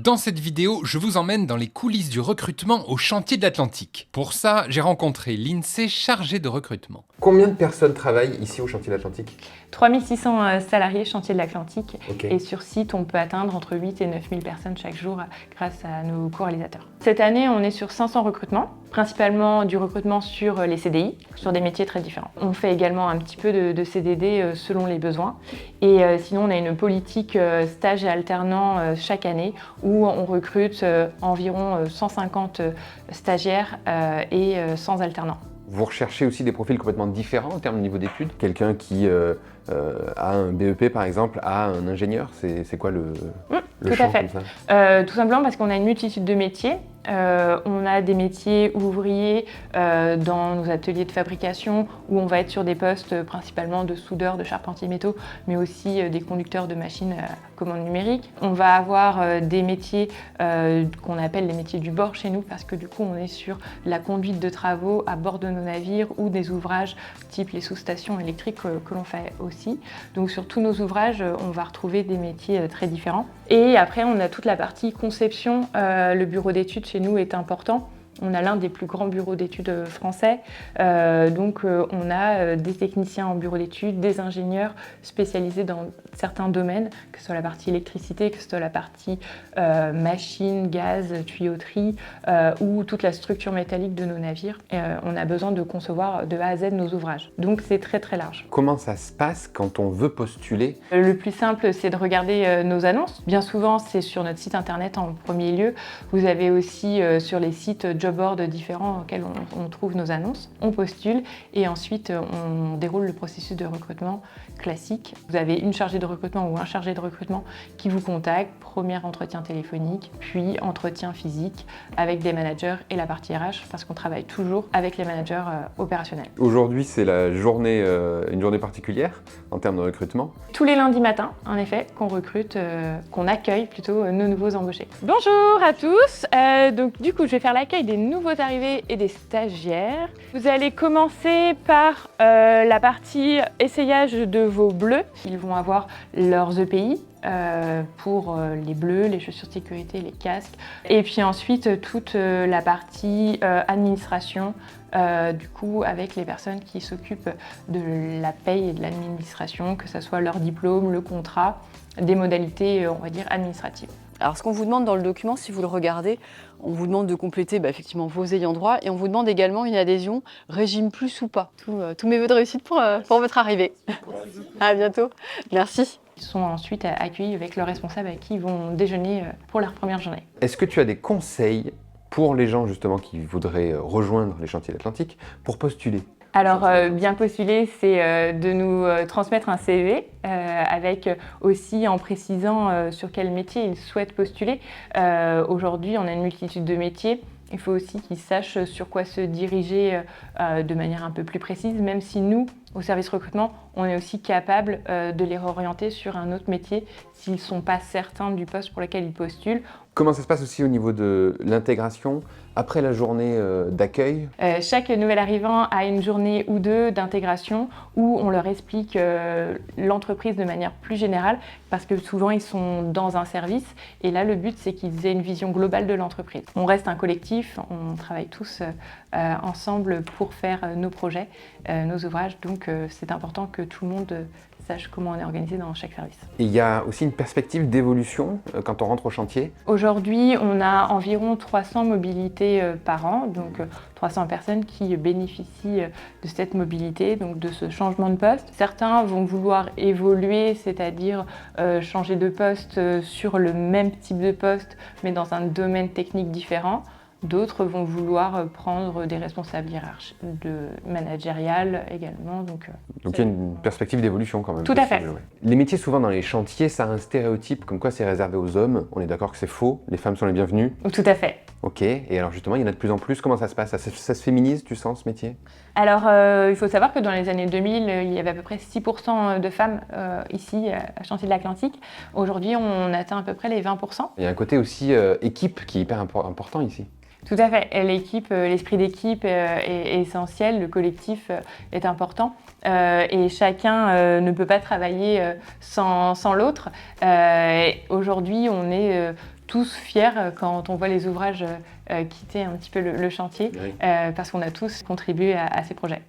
Dans cette vidéo, je vous emmène dans les coulisses du recrutement au chantier de l'Atlantique. Pour ça, j'ai rencontré l'INSEE chargé de recrutement. Combien de personnes travaillent ici au chantier de l'Atlantique? 3600 salariés chantier de l'Atlantique. Okay. Et sur site, on peut atteindre entre 8 et 9000 personnes chaque jour grâce à nos co-réalisateurs. Cette année, on est sur 500 recrutements, principalement du recrutement sur les CDI, sur des métiers très différents. On fait également un petit peu de CDD selon les besoins. Et sinon, on a une politique stage et alternant chaque année où on recrute environ 150 stagiaires et 100 alternants. Vous recherchez aussi des profils complètement différents en termes de niveau d'études? Quelqu'un qui a un BEP par exemple, a un ingénieur, c'est quoi le tout champ à fait. comme ça? Tout simplement parce qu'on a une multitude de métiers. On a des métiers ouvriers dans nos ateliers de fabrication où on va être sur des postes principalement de soudeurs, de charpentiers métaux, mais aussi des conducteurs de machines à commande numérique. On va avoir des métiers qu'on appelle les métiers du bord chez nous parce que du coup on est sur la conduite de travaux à bord de nos navires ou des ouvrages type les sous-stations électriques que l'on fait aussi. Donc sur tous nos ouvrages, on va retrouver des métiers très différents. Et après, on a toute la partie conception. Le bureau d'études chez nous est important. On a l'un des plus grands bureaux d'études français. Donc on a des techniciens en bureau d'études, des ingénieurs spécialisés dans certains domaines, que ce soit la partie électricité, que ce soit la partie machine, gaz, tuyauterie ou toute la structure métallique de nos navires. On a besoin de concevoir de A à Z nos ouvrages. Donc c'est très très large. Comment ça se passe quand on veut postuler? Le plus simple, c'est de regarder nos annonces. Bien souvent, c'est sur notre site internet en premier lieu. Vous avez aussi sur les sites job boards différents auxquels on trouve nos annonces. On postule et ensuite on déroule le processus de recrutement classique. Vous avez une chargée de recrutement ou un chargé de recrutement qui vous contacte, premier entretien téléphonique, puis entretien physique avec des managers et la partie RH parce qu'on travaille toujours avec les managers opérationnels. Aujourd'hui, c'est la journée, une journée particulière en termes de recrutement. Tous les lundis matins, en effet, qu'on recrute, qu'on accueille plutôt nos nouveaux embauchés. Bonjour à tous, donc du coup je vais faire l'accueil des nouveaux arrivés et des stagiaires. Vous allez commencer par la partie essayage de vos bleus. Ils vont avoir leurs EPI. Pour les bleus, les chaussures de sécurité, les casques. Et puis ensuite, toute la partie administration, du coup, avec les personnes qui s'occupent de la paye et de l'administration, que ce soit leur diplôme, le contrat, des modalités, on va dire, administratives. Alors ce qu'on vous demande dans le document, si vous le regardez, on vous demande de compléter effectivement vos ayants droit et on vous demande également une adhésion régime plus ou pas. Tous mes vœux de réussite pour votre arrivée. À bientôt. Merci. Ils sont ensuite accueillis avec leurs responsables avec qui ils vont déjeuner pour leur première journée. Est-ce que tu as des conseils pour les gens justement qui voudraient rejoindre les chantiers de l'Atlantique pour postuler? Alors, bien postuler, c'est de nous transmettre un CV avec aussi en précisant sur quel métier ils souhaitent postuler. Aujourd'hui, on a une multitude de métiers. Il faut aussi qu'ils sachent sur quoi se diriger de manière un peu plus précise, même si nous, au service recrutement, on est aussi capable de les réorienter sur un autre métier s'ils ne sont pas certains du poste pour lequel ils postulent. Comment ça se passe aussi au niveau de l'intégration après la journée d'accueil? Chaque nouvel arrivant a une journée ou deux d'intégration où on leur explique l'entreprise de manière plus générale parce que souvent ils sont dans un service et là le but c'est qu'ils aient une vision globale de l'entreprise. On reste un collectif, on travaille tous ensemble pour faire nos projets, nos ouvrages, donc c'est important que tout le monde sache comment on est organisé dans chaque service. Et il y a aussi une perspective d'évolution quand on rentre au chantier? Aujourd'hui, on a environ 300 mobilités par an, donc 300 personnes qui bénéficient de cette mobilité, donc de ce changement de poste. Certains vont vouloir évoluer, c'est-à-dire changer de poste sur le même type de poste, mais dans un domaine technique différent. D'autres vont vouloir prendre des responsabilités managériales également. Donc il y a une perspective d'évolution quand même. Tout à fait. Ouais. Les métiers souvent dans les chantiers, ça a un stéréotype comme quoi c'est réservé aux hommes. On est d'accord que c'est faux, les femmes sont les bienvenues? Tout à fait. Ok, et alors justement il y en a de plus en plus, comment ça se passe? Ça se féminise, tu sens, ce métier? Alors il faut savoir que dans les années 2000, il y avait à peu près 6% de femmes ici à Chantier de l'Atlantique. Aujourd'hui on atteint à peu près les 20%. Il y a un côté aussi équipe qui est hyper important ici. Tout à fait. L'équipe, l'esprit d'équipe est essentiel, le collectif est important et chacun ne peut pas travailler sans l'autre. Aujourd'hui, on est tous fiers quand on voit les ouvrages quitter un petit peu le chantier, Oui. parce qu'on a tous contribué à ces projets.